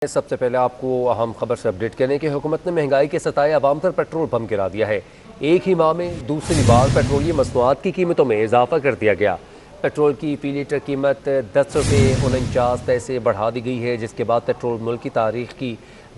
सबसे पहले आपको अहम खबर से अपडेट करने की हुकूमत ने महंगाई के सताए अवाम पर पेट्रोल बम गिरा दिया है। एक ही माह में दूसरी बार पेट्रोलियम मसनूआत की कीमतों में इजाफा कर दिया गया। पेट्रोल की फी लीटर कीमत 10 रुपये 49 पैसे बढ़ा दी गई है, जिसके बाद पेट्रोल मुल्क की तारीख की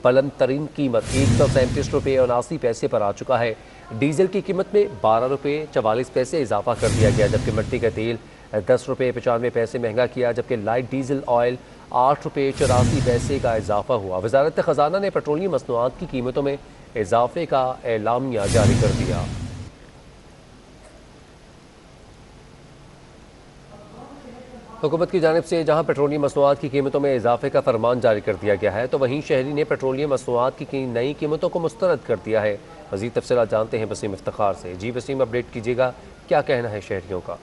बुलंद तरीन कीमत 137 रुपये 79 पैसे पर आ चुका है। डीजल की कीमत में 12 रुपये 44 पैसे इजाफा कर दिया गया, जबकि मिट्टी का तेल 10 रुपये 95 पैसे महंगा किया, जबकि लाइट डीजल ऑयल 8 रुपये 84 पैसे का इजाफा हुआ। वजारत खजाना ने पेट्रोलियम मसनूआत की कीमतों में इजाफे का एलामिया जारी कर दिया। हुकूमत की जानिब से जहां पेट्रोलियम मसनूआत की कीमतों में इजाफे का फरमान जारी कर दिया गया है, तो वहीं शहरी ने पेट्रोलियम मसनूआत की नई कीमतों को मुस्तरद कर दिया है। मज़ीद तफसीलात जानते हैं वसीम इफ्तिखार से। जी वसीम, अपडेट कीजिएगा, क्या कहना है शहरियों का?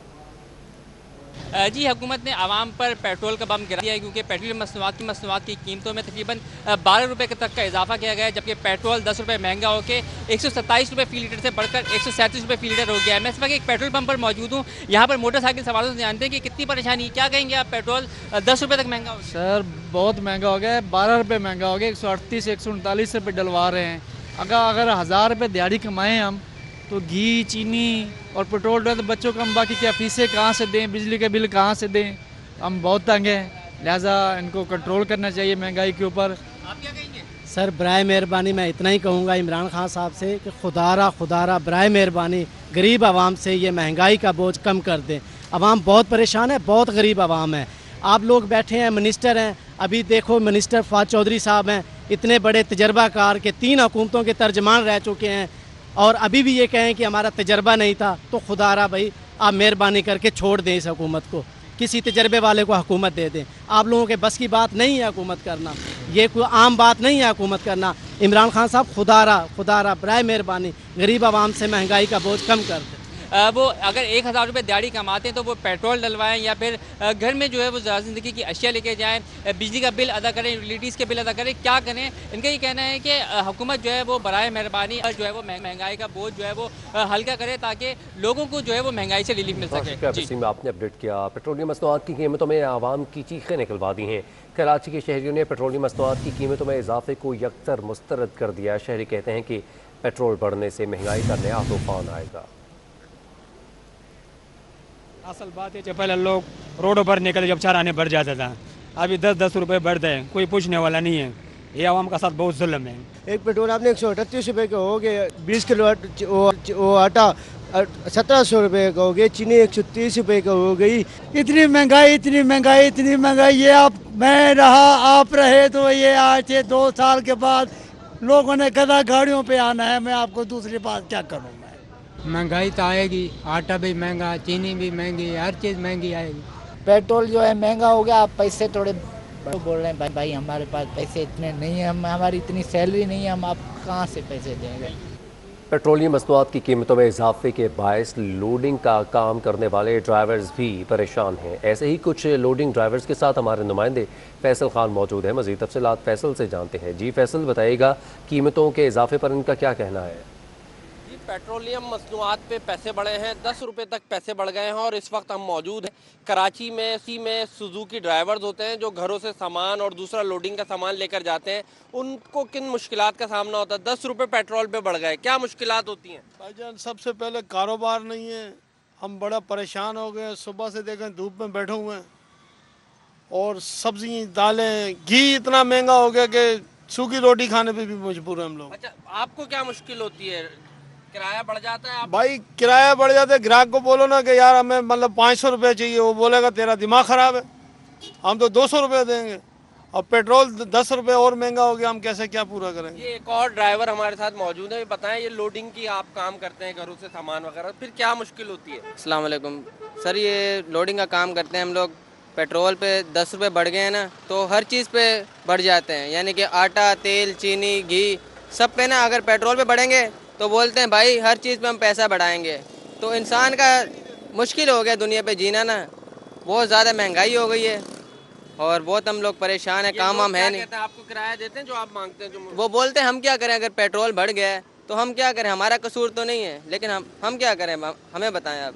जी, हुकूमत ने आवाम पर पेट्रोल का बम गिरा दिया है, क्योंकि पेट्रोलियम मसनूआत की कीमतों में तकरीबन 12 रुपये तक का इजाफा किया गया है, जबकि पेट्रोल 10 रुपये महंगा होकर 127 रुपये फ़ी लीटर से बढ़कर 137 रुपये फ़ी लीटर हो गया है। मैं इस वक्त एक पेट्रोल पंप पर मौजूद हूँ। यहाँ पर मोटरसाइकिल सवारों से जानते हैं कि कितनी परेशानी, क्या कहेंगे आप? पेट्रोल 10 रुपये तक महंगा हो गया। सर बहुत महंगा हो गया है, 12 रुपये महंगा हो गया, 138 139 रुपये डलवा रहे हैं। अगर 1000 रुपये दिहाड़ी कमाएँ हम, तो घी चीनी और पेट्रोल डल, तो बच्चों को हम बाकी क्या फीसें कहाँ से दें, बिजली के बिल कहाँ से दें? हम बहुत तंग हैं, लिहाजा इनको कंट्रोल करना चाहिए महंगाई के ऊपर। आप क्या कहेंगे? सर बराए मेहरबानी मैं इतना ही कहूँगा इमरान खान साहब से कि खुदारा बराए मेहरबानी गरीब आवाम से ये महंगाई का बोझ कम कर दें। आवाम बहुत परेशान है, बहुत गरीब आवाम है। आप लोग बैठे हैं, मिनिस्टर हैं, अभी देखो मिनिस्टर फवाद चौधरी साहब हैं, इतने बड़े तजर्बाकार के 3 हुकूमतों के तर्जमान रह चुके हैं, और अभी भी ये कहें कि हमारा तजर्बा नहीं था। तो खुदारा भाई आप मेहरबानी करके छोड़ दें इस हुकूमत को, किसी तजर्बे वाले को हुकूमत दे दें। आप लोगों के बस की बात नहीं है हुकूमत करना, ये कोई आम बात नहीं है हुकूमत करना। इमरान खान साहब खुदारा बराए मेहरबानी गरीब आवाम से महंगाई का बोझ कम कर दें। वो अगर 1000 रुपये दिहाड़ी कमाते हैं तो वो पेट्रोल डलवाएं या फिर घर में जो है वो ज़िंदगी की अशिया लेके जाएं, बिजली का बिल अदा करें, यूटिलिटीज़ के बिल अदा करें, क्या करें? इनका ये कहना है कि हुकूमत जो है वो बराए मेहरबानी जो है वो महंगाई का बोझ जो है वो हल्का करे, ताकि लोगों को जो है वो महंगाई से रिलीफ मिल सके। वसीम, आपने अपडेट किया। पेट्रोलियम मसनूआत की कीमतों में आवाम की चीखें निकलवा दी हैं। कराची के शहरियों ने पेट्रोलियम मसनूआत की कीमतों में इजाफे को यकसर मुस्तरद कर दिया। शहरी कहते हैं कि पेट्रोल बढ़ने से महंगाई का नया तूफान आएगा। असल बात है कि पहले लोग रोडों पर निकले जब चार आने बढ़ जाता था, अभी 10-10 रुपये बढ़ते हैं, कोई पूछने वाला नहीं है। ये आवाम का साथ बहुत जुल्म है। एक पेट्रोल आपने 138 रुपये के हो गए, 20 किलो वो आटा 1700 रुपये का हो गया, चीनी 130 रुपये का हो गई। इतनी महंगाई ये आप मैं रहा आप रहे तो ये आज से 2 साल के बाद लोगों ने कहा गाड़ियों पे आना है। मैं आपको दूसरी बात क्या करूँ? महंगाई तो आएगी, आटा भी महंगा, चीनी भी महंगी, हर चीज़ महंगी आएगी। पेट्रोल जो है महंगा हो गया। आप पैसे थोड़े बोल रहे हैं भाई हमारे पास पैसे इतने नहीं है, हमारी इतनी सैलरी नहीं है, हम आप कहाँ से पैसे देंगे? पेट्रोलियम मसनूआत की कीमतों में इजाफे के बायस लोडिंग का काम करने वाले ड्राइवर्स भी परेशान हैं। ऐसे ही कुछ लोडिंग ड्राइवर्स के साथ हमारे नुमाइंदे फैसल खान मौजूद हैं। मज़ीद तफसीलात फैसल से जानते हैं। जी फैसल, बताइएगा कीमतों के इजाफे पर इनका क्या कहना है? पेट्रोलियम मसनूआत पे पैसे बढ़े हैं, 10 रुपये तक पैसे बढ़ गए हैं। और इस वक्त हम मौजूद हैं कराची में। इसी में सुजुकी ड्राइवर्स होते हैं जो घरों से सामान और दूसरा लोडिंग का सामान लेकर जाते हैं। उनको किन मुश्किलात का सामना होता है? 10 रुपये पेट्रोल पे बढ़ गए, क्या मुश्किलात होती हैं? भाईजान सबसे पहले कारोबार नहीं है, हम बड़ा परेशान हो गए। सुबह से देखें धूप में बैठे हुए हैं, और सब्जी दालें घी इतना महंगा हो गया कि सूखी रोटी खाने पर भी मजबूर हैं हम लोग। अच्छा, आपको क्या मुश्किल होती है? किराया बढ़ जाता है? भाई किराया बढ़ जाता है। ग्राहक को बोलो ना कि यार हमें मतलब 500 रुपये चाहिए, वो बोलेगा तेरा दिमाग ख़राब है, हम तो 200 रुपये देंगे। और पेट्रोल 10 रुपये और महंगा हो गया, हम कैसे क्या पूरा करेंगे? ये एक और ड्राइवर हमारे साथ मौजूद है, बताएं ये लोडिंग की आप काम करते हैं घरों से सामान वगैरह, फिर क्या मुश्किल होती है? अस्सलाम वालेकुम सर, ये लोडिंग का काम करते हैं हम लोग। पेट्रोल पे 10 रुपये बढ़ गए हैं ना, तो हर चीज़ पे बढ़ जाते हैं, यानी कि आटा, तेल, चीनी, घी सब पे ना। अगर पेट्रोल पे बढ़ेंगे तो बोलते हैं भाई हर चीज़ पे हम पैसा बढ़ाएंगे। तो इंसान का मुश्किल हो गया दुनिया पे जीना ना, बहुत ज़्यादा महंगाई हो गई है और बहुत हम लोग परेशान हैं। काम हम है नहीं। आपको किराया देते हैं जो आप मांगते हैं? जो वो बोलते हैं हम क्या करें, अगर पेट्रोल बढ़ गया है तो हम क्या करें, हमारा कसूर तो नहीं है, लेकिन हम क्या करें, हमें बताएं आप।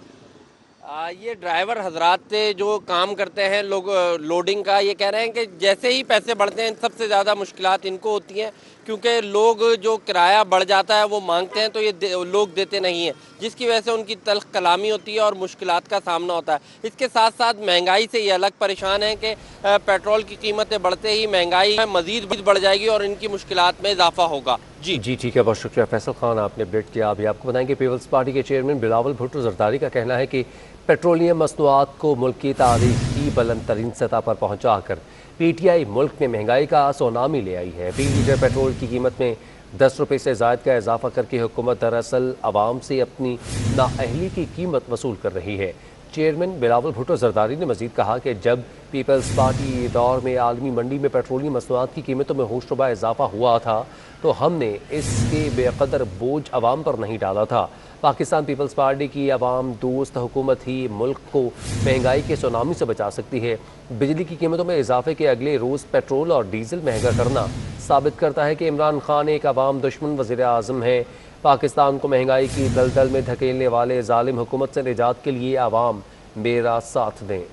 ये ड्राइवर हजरात जो काम करते हैं लोग लोडिंग का, ये कह रहे हैं कि जैसे ही पैसे बढ़ते हैं सबसे ज़्यादा मुश्किलात इनको होती हैं, क्योंकि लोग जो किराया बढ़ जाता है वो मांगते हैं तो ये लोग देते नहीं हैं, जिसकी वजह से उनकी तल्ख कलामी होती है और मुश्किलात का सामना होता है। इसके साथ साथ महंगाई से ये अलग परेशान हैं कि पेट्रोल की कीमतें बढ़ते ही महंगाई मज़ीद बढ़ जाएगी और इनकी मुश्किलात में इजाफा होगा। जी ठीक है, बहुत शुक्रिया फैसल खान, आपने अपडेट किया। अभी आपको बताएं कि पीपल्स पार्टी के चेयरमैन बिलावल भुट्टो जरदारी का कहना है कि पेट्रोलियम मसनूआत को मुल्क की तारीख की बुलंद तरीन सतह पर पहुँचा कर PTI मुल्क में महंगाई का सुनामी ले आई है। 20 लीटर पेट्रोल की कीमत में 10 रुपये से ज़ायद का इजाफा करके हुकूमत दरअसल आवाम से अपनी नाअहली की कीमत वसूल कर रही है। चेयरमैन बिलावल भुट्टो जरदारी ने मजीद कहा कि जब पीपल्स पार्टी दौर में आलमी मंडी में पेट्रोलियम मसनूआत की कीमतों में होशरुबा इजाफा हुआ था तो हमने इसके बेकदर बोझ अवाम पर नहीं डाला था। पाकिस्तान पीपल्स पार्टी की अवाम दोस्त हुकूमत ही मुल्क को महंगाई के सुनामी से बचा सकती है। बिजली की कीमतों में इजाफे के अगले रोज़ पेट्रोल और डीजल महंगा करना साबित करता है कि इमरान खान एक अवाम दुश्मन वज़ीर आज़म है। पाकिस्तान को महंगाई की दलदल में धकेलने वाले जालिम हुकूमत से निजात के लिए अवाम मेरा साथ दें।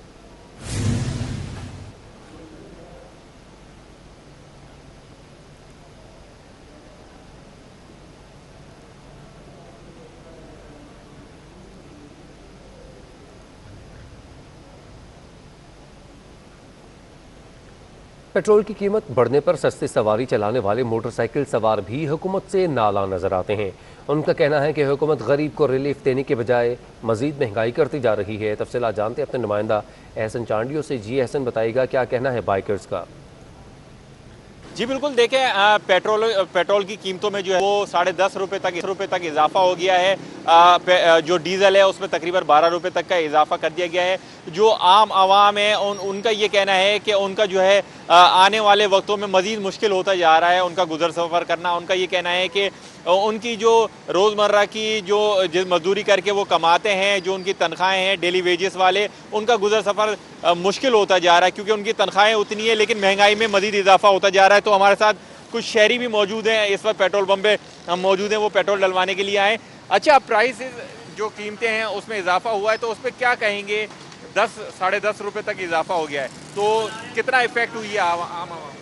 पेट्रोल की कीमत बढ़ने पर सस्ती सवारी चलाने वाले मोटरसाइकिल सवार भी हुकूमत से नाला नजर आते हैं। उनका कहना है कि हुकूमत गरीब को रिलीफ देने के बजाय मजीद महंगाई करती जा रही है। तफसीलात जानते हैं अपने नुमाइंदा एहसन चांडियों से। जी एहसन, बताइएगा क्या कहना है बाइकर्स का? जी बिल्कुल, देखें पेट्रोल की कीमतों में जो है वो 10.5 रुपये तक इजाफा हो गया है। जो डीजल है उसमें तकरीबन 12 रुपये तक का इजाफा कर दिया गया है। जो आम आवाम है उनका ये कहना है कि उनका जो है आने वाले वक्तों में मज़ीद मुश्किल होता जा रहा है उनका गुजर सफ़र करना। उनका ये कहना है कि उनकी जो रोज़मर्रा की जो मजदूरी करके वो कमाते हैं, जो उनकी तनख्वाहें हैं डेली वेजेस वाले, उनका गुजर सफ़र मुश्किल होता जा रहा है क्योंकि उनकी तनख्वाहें उतनी है लेकिन महंगाई में मज़ीद इजाफा होता जा रहा है। तो हमारे साथ कुछ शहरी भी मौजूद हैं, इस वक्त पेट्रोल पंप पे हम मौजूद हैं, वो पेट्रोल डलवाने के लिए आए। अच्छा, प्राइस जो कीमतें हैं उसमें इजाफा हुआ है तो उस पर क्या कहेंगे? 10-10.5 रुपये तक इजाफा हो गया है तो कितना इफेक्ट हुई है आम आवाम?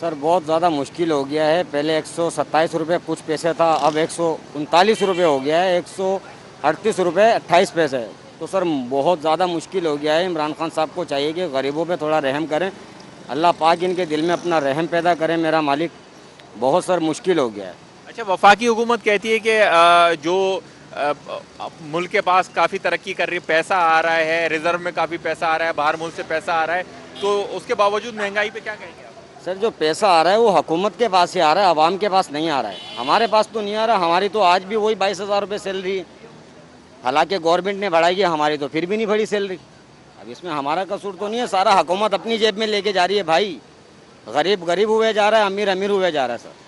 सर बहुत ज़्यादा मुश्किल हो गया है। पहले 127 रुपये कुछ पैसे था, अब 139 रुपये हो गया है, 138 रुपये 28 पैसे। तो सर बहुत ज़्यादा मुश्किल हो गया है। इमरान खान साहब को चाहिए कि गरीबों पे थोड़ा रहम करें, अल्लाह पाक इनके दिल में अपना रहम पैदा करें मेरा मालिक। बहुत सर मुश्किल हो गया है। अच्छा, वफाकी हुकूमत कहती है कि जो मुल्क के पास काफ़ी तरक्की कर रही है, पैसा आ रहा है, रिजर्व में काफ़ी पैसा आ रहा है, बाहर मुल्क से पैसा आ रहा है, तो उसके बावजूद महंगाई पे क्या कहेंगे आप? सर जो पैसा आ रहा है वो हुकूमत के पास से आ रहा है, आवाम के पास नहीं आ रहा है। हमारे पास तो नहीं आ रहा। हमारी तो आज भी वही 22,000 रुपये सैलरी है, हालांकि गवर्नमेंट ने बढ़ाई है, हमारी तो फिर भी नहीं बढ़ी सैलरी। अब इसमें हमारा कसूर तो नहीं है, सारा हुकूमत अपनी जेब में लेके जा रही है भाई। गरीब गरीब हुए जा रहा है, अमीर अमीर हुए जा रहा है सर।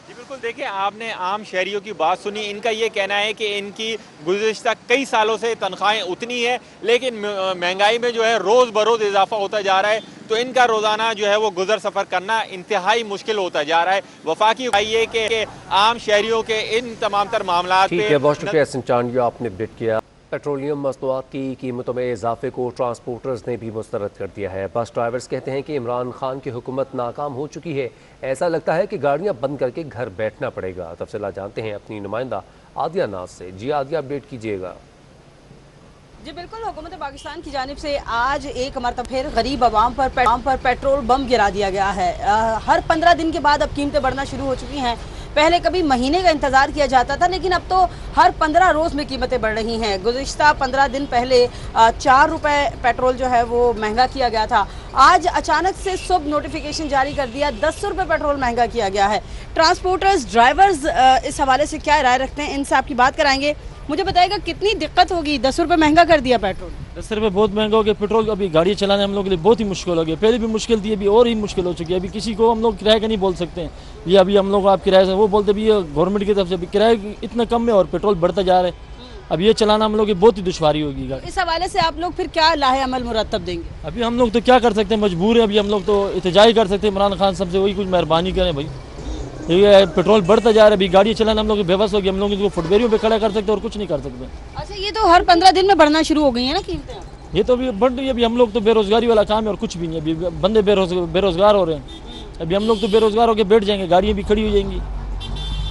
जी बिल्कुल, देखिए आपने आम शहरियों की बात सुनी। इनका ये कहना है कि इनकी गुज़िश्ता कई सालों से तनख्वाहें उतनी है लेकिन महंगाई में जो है रोज़ बरोज़ इजाफा होता जा रहा है तो इनका रोज़ाना जो है वो गुजर सफ़र करना इंतहाई मुश्किल होता जा रहा है। वफाकी चाहिए कि आम शहरियों के इन तमाम तर मामलात पे। बहुत शुक्रिया एहसन चांडियों, आपने अपडेट किया। पेट्रोलियम मसनूआत की कीमतों में इजाफे को ट्रांसपोर्टर्स ने भी मुस्तरद कर दिया है। बस ड्राइवर्स कहते हैं कि इमरान खान की हुकूमत नाकाम हो चुकी है, ऐसा लगता है कि गाड़ियां बंद करके घर बैठना पड़ेगा। तफसीलात जानते हैं अपनी नुमाइंदा आदिया नाज से। जी आदिया, अपडेट कीजिएगा। जी बिल्कुल, हुकूमत पाकिस्तान की जानिब से आज एक मरतबा फिर गरीब आवाम पर पेट्रोल बम गिरा दिया गया है। हर 15 दिन के बाद अब कीमतें बढ़ना शुरू हो चुकी हैं। पहले कभी महीने का इंतज़ार किया जाता था लेकिन अब तो हर 15 रोज़ में कीमतें बढ़ रही हैं। गुज़िश्ता 15 दिन पहले 4 रुपये पेट्रोल जो है वो महंगा किया गया था। आज अचानक से सुबह नोटिफिकेशन जारी कर दिया, 10 रुपये पेट्रोल महंगा किया गया है। ट्रांसपोर्टर्स ड्राइवर्स इस हवाले से क्या राय रखते हैं, इनसे आपकी बात कराएंगे। मुझे बताइएगा कितनी दिक्कत होगी, 10 रुपये महंगा कर दिया पेट्रोल। 10 रुपये बहुत महंगा हो गया पेट्रोल। अभी गाड़ी चलाने हम लोग के लिए बहुत ही मुश्किल हो गया। पहले भी मुश्किल थी, अभी और ही मुश्किल हो चुकी है। अभी किसी को हम लोग किराए का नहीं बोल सकते हैं, ये अभी हम लोग आप किराए से वो बोलते भी ये गवर्नमेंट की तरफ से किराए इतना कम है और पेट्रोल बढ़ता जा रहा है। अब ये चलाना हम लोग की बहुत ही दुश्वारी होगी। इस हवाले से आप लोग फिर क्या लाहे अमल मुरतब देंगे? अभी हम लोग तो क्या कर सकते हैं, मजबूर है। अभी हम लोग तो एहतजाज कर सकते हैं, इमरान खान साहब से वही कुछ मेहरबानी करें भाई। ये पेट्रोल बढ़ता जा रहा है, अभी गाड़ी चलाना हम लोग बेबस हो गए, हम लोग इसको फुटबेरियों पे खड़ा कर सकते और कुछ नहीं कर सकते। अच्छा, ये तो हर 15 दिन में बढ़ना शुरू हो गई है ना कीमतें? ये तो अभी बढ़ रही है, अभी हम लोग तो बेरोजगारी वाला काम है और कुछ भी नहीं, अभी बंदे बेरोजगार हो रहे हैं, अभी हम लोग तो बेरोजगार होकर बैठ जाएंगे, गाड़ियाँ भी खड़ी हो जाएंगी।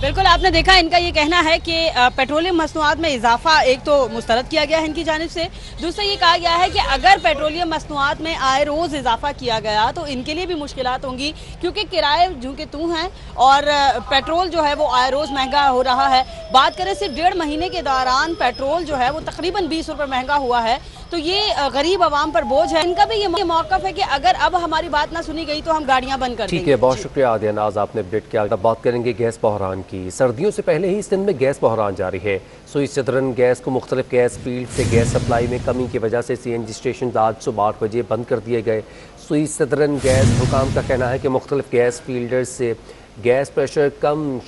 बिल्कुल, आपने देखा इनका ये कहना है कि पेट्रोलियम मसनूआत में इजाफा एक तो मुस्तरद किया गया है इनकी जानिब से, दूसरा ये कहा गया है कि अगर पेट्रोलियम मसनूआत में आए रोज़ इजाफा किया गया तो इनके लिए भी मुश्किलात होंगी, क्योंकि किराए जो कि तू हैं और पेट्रोल जो है वो आए रोज़ महंगा हो रहा है। बात करें सिर्फ 1.5 महीने के दौरान पेट्रोल जो है वो तकरीबन 20 रुपये महंगा हुआ है, तो ये गरीब आवाम पर बोझ है। इनका भी ये मौक़िफ़ है कि अगर अब हमारी बात ना सुनी गई तो हम गाड़ियाँ बंद कर देंगे। ठीक है, बहुत शुक्रिया आदिया नाज, आपने अपडेट किया। अब बात करेंगे गैस बहरान की। सर्दियों से पहले ही सिंध में गैस बहरान जारी है। सुइस चतरन गैस को मुख्तलिफ गैस फील्ड से गैस सप्लाई में कमी की वजह से CNG स्टेशन आज सुबह 8 बजे बंद कर दिए गए। सुइस चतरन गैस हुकाम का कहना है कि मुख्तलिफ गैस फील्डर्स से गैस प्रेशर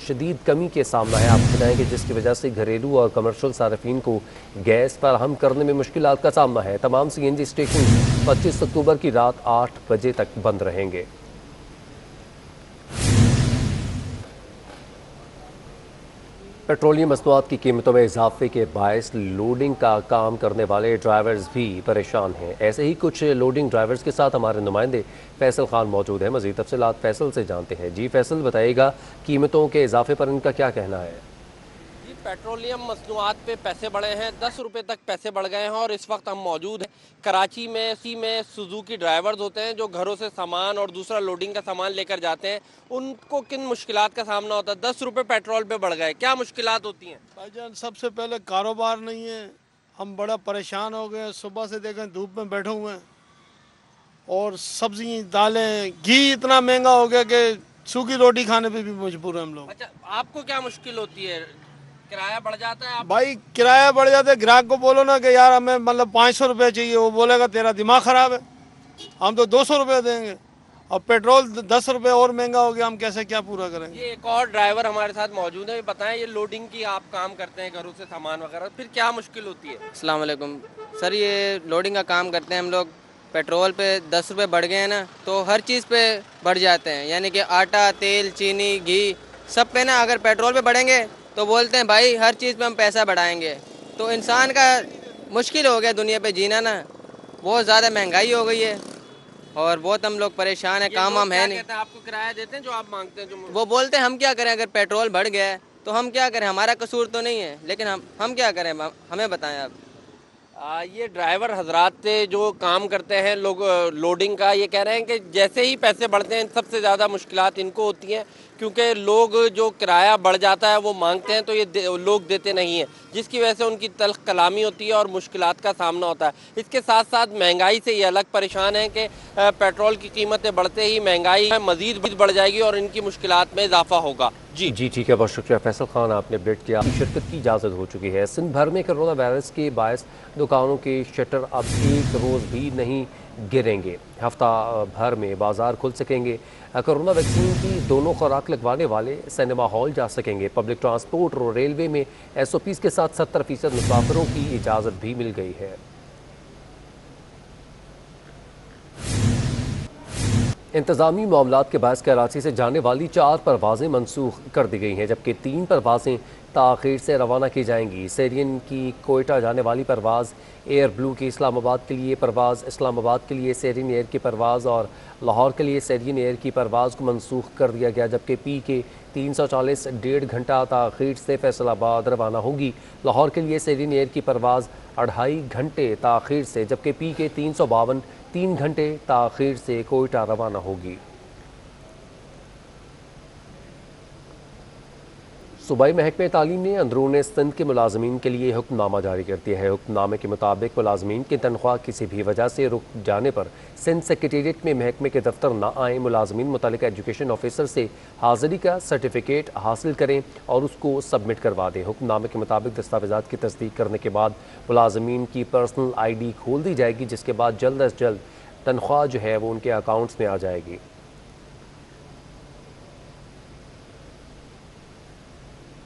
शदीद कमी के सामना है। आपको बताएं कि जिसकी वजह से घरेलू और कमर्शियल सार्फिन को गैस फराहम करने में मुश्किलात का सामना है। तमाम CNG स्टेशन 25 अक्टूबर की रात 8 बजे तक बंद रहेंगे। पेट्रोलियम मसनूआत की कीमतों में इजाफे के बायस लोडिंग का काम करने वाले ड्राइवर्स भी परेशान हैं। ऐसे ही कुछ लोडिंग ड्राइवर्स के साथ हमारे नुमाइंदे फैसल खान मौजूद हैं। मज़ीद तफसीलात फैसल से जानते हैं। जी फैसल, बताइएगा कीमतों के इजाफे पर इनका क्या कहना है? जी, पेट्रोलियम मसनूआत पे पैसे बढ़े हैं, 10 रुपये तक पैसे बढ़ गए हैं और इस वक्त हम मौजूद हैं कराची में सुजुकी ड्राइवर्स होते हैं जो घरों से सामान और दूसरा लोडिंग का सामान लेकर जाते हैं। उनको किन मुश्किलात का सामना होता है? 10 रुपये पेट्रोल पे बढ़ गए, क्या मुश्किलात होती हैं? भाईजान, सबसे पहले कारोबार नहीं है, हम बड़ा परेशान हो गए। सुबह से देखें धूप में बैठे हुए हैं और सब्जी दालें घी इतना महंगा हो गया कि सूखी रोटी खाने पे भी मजबूर हैं हम लोग। अच्छा, आपको क्या मुश्किल होती है? किराया बढ़ जाता है? भाई किराया बढ़ जाता है। ग्राहक को बोलो ना कि यार हमें मतलब 500 रुपये चाहिए, वो बोलेगा तेरा दिमाग ख़राब है, हम तो 200 रुपये देंगे। और पेट्रोल 10 रुपये और महंगा हो गया, हम कैसे क्या पूरा करेंगे? ये एक और ड्राइवर हमारे साथ मौजूद है, बताएं ये लोडिंग की आप काम करते हैं घरों से सामान वगैरह, फिर क्या मुश्किल होती है? अस्सलाम वालेकुम सर, ये लोडिंग का काम करते हैं हम लोग। पेट्रोल पे 10 रुपये बढ़ गए हैं ना, तो हर चीज़ पे बढ़ जाते हैं, यानी कि आटा, तेल, चीनी, घी सब पे ना। अगर पेट्रोल पे बढ़ेंगे तो बोलते हैं भाई हर चीज़ पे हम पैसा बढ़ाएंगे, तो इंसान का मुश्किल हो गया दुनिया पे जीना ना। बहुत ज़्यादा महंगाई हो गई है और बहुत हम लोग परेशान हैं, काम हम है नहीं। आपको किराया देते हैं जो आप मांगते हैं? जो वो बोलते हैं हम क्या करें, अगर पेट्रोल बढ़ गया है तो हम क्या करें, हमारा कसूर तो नहीं है, लेकिन हम क्या करें, हमें बताएं आप। ये ड्राइवर हजरात से जो काम करते हैं लोग लोडिंग का, ये कह रहे हैं कि जैसे ही पैसे बढ़ते हैं सबसे ज़्यादा मुश्किलात इनको होती हैं, क्योंकि लोग जो किराया बढ़ जाता है वो मांगते हैं तो ये लोग देते नहीं हैं, जिसकी वजह से उनकी तल्ख कलामी होती है और मुश्किलात का सामना होता है। इसके साथ साथ महंगाई से ये अलग परेशान हैं कि पेट्रोल की कीमतें बढ़ते ही महंगाई मज़ीद बढ़ जाएगी और इनकी मुश्किलात में इजाफा होगा। जी ठीक है, बहुत शुक्रिया फैसल खान, आपने अपडेट किया। शिरकत की इजाज़त हो चुकी है। सिंध भर में कोरोना वायरस के बायस दुकानों के शटर अब एक रोज़ भी नहीं गिरेंगे। हफ्ता भर में बाजार खुल सकेंगे। कोरोना वैक्सीन की दोनों खुराक लगवाने वाले सिनेमा हॉल जा सकेंगे। पब्लिक ट्रांसपोर्ट और रेलवे में SOPs के साथ 70% मुसाफिरों की इजाज़त भी मिल गई है। इंतज़ामी मामलात के बायस कराची से जाने वाली 4 परवाज़ें मनसूख कर दी गई हैं, जबकि 3 परवाज़ें ताख़ीर से रवाना की जाएंगी। सेरियन की कोयटा जाने वाली परवाज़, एयर ब्लू की इस्लामाबाद के लिए परवाज़, इस्लामाबाद के लिए सेरियन एयर की परवाज़ और लाहौर के लिए सेरियन एयर की परवाज़ को मनसूख कर दिया गया, जबकि PK 340 1.5 घंटा ताख़ीर से फैसलाबाद रवाना होगी। लाहौर के लिए सेरियन एयर की परवाज़ 2.5 घंटे ताख़ीर से, जबकि PK 352 3 घंटे ताख़ीर से कोयटा रवाना होगी। सूबाई महकमे तालीम ने अंदरून सिंध के मुलाजमीन के लिए हुक्मनामा जारी कर दिया है। हुक्मनामे के मुताबिक मुलाजमीन की तनख्वाह किसी भी वजह से रुक जाने पर सिंध सेक्रेटेरिएट में महकमे के दफ्तर न आएँ। मुलाजमीन मुतल्लिका एजुकेशन ऑफिसर से हाज़िरी का सर्टिफिकेट हासिल करें और उसको सबमिट करवा दें। हुक्मनामे के मुताबिक दस्तावेज़ात की तस्दीक करने के बाद मुलाजमीन की पर्सनल ID खोल दी जाएगी, जिसके बाद जल्द अज जल्द तनख्वाह जो है वो उनके अकाउंट्स में आ जाएगी।